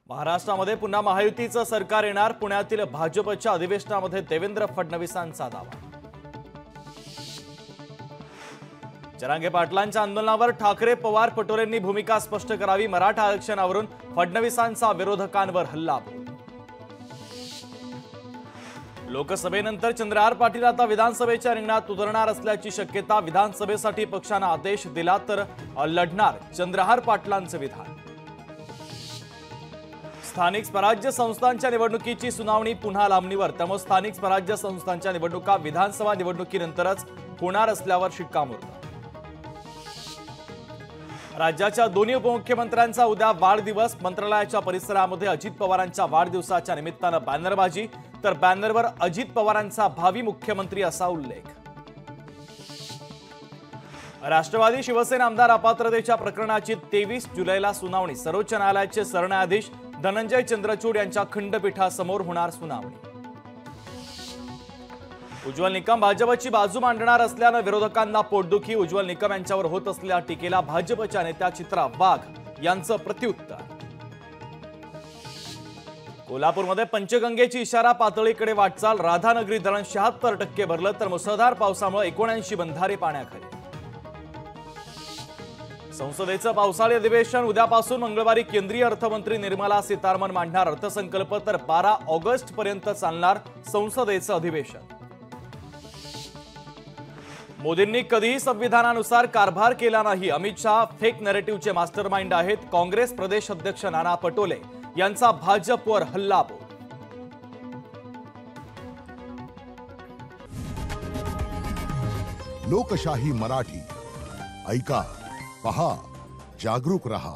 महाराष्ट्रामध्ये पुन्हा महायुतीचं सरकार येणार। पुण्यातील भाजपच्या अधिवेशनामध्ये देवेंद्र फडणवीसांचा दावा। जरांगे पाटलांच्या आंदोलनावर ठाकरे पवार पटोलेंनी भूमिका स्पष्ट करावी। मराठा आरक्षणावरून फडणवीसांचा विरोधकांवर हल्लाबोल। लोकसभेनंतर चंद्रहार पाटील आता विधानसभेच्या रिंगणात उतरणार असल्याची शक्यता। विधानसभेसाठी पक्षाने आदेश दिला तर लढणार चंद्रहार पाटलांचे विधान। स्थानिक स्वराज्य संस्थांच्या निवडणुकीची सुनावणी पुन्हा लांबणीवर। त्यामुळे स्थानिक स्वराज्य संस्थांच्या निवडणुका विधानसभा निवडणुकीनंतरच होणार असल्यावर शिक्कामोर्तब। राज्याच्या दोन्ही उपमुख्यमंत्र्यांचा उद्या वाढदिवस। मंत्रालयाच्या परिसरामध्ये अजित पवारांच्या वाढदिवसाच्या निमित्तानं बॅनरबाजी, तर बॅनरवर अजित पवारांचा भावी मुख्यमंत्री असा उल्लेख। राष्ट्रवादी शिवसेना आमदार अपात्रतेच्या प्रकरणाची 23 जुलैला सुनावणी। सर्वोच्च न्यायालयाचे सरन्यायाधीश धनंजय चंद्रचूड यांच्या खंडपीठासमोर होणार सुनावणी। उज्ज्वल निकम भाजपची बाजू मांडणार असल्यानं विरोधकांना पोटदुखी। उज्ज्वल निकम यांच्यावर होत असलेल्या टीकेला भाजपच्या नेत्या चित्रा वाघ यांचं प्रत्युत्तर। कोल्हापूरमध्ये पंचगंगेची इशारा पातळीकडे वाटचाल। राधानगरी धरण 76% भरलं, तर मुसळधार पावसामुळे 79 बंधारे पाण्याखाली। संसदेचं पावसाळी अधिवेशन उद्यापासून। मंगळवारी केंद्रीय अर्थमंत्री निर्मला सीतारामन मांडणार अर्थसंकल्प, तर 12 ऑगस्ट पर्यंत चालणार संसदेचं अधिवेशन। मोदींनी कधीही संविधानानुसार कारभार केला नाही। अमित शहा फेक नॅरेटिव्हचे मास्टरमाइंड आहेत। काँग्रेस प्रदेश अध्यक्ष नाना पटोले यांचा भाजपवर हल्लाबोल। लोकशाही मराठी ऐका, पहा, जागरूक रहा।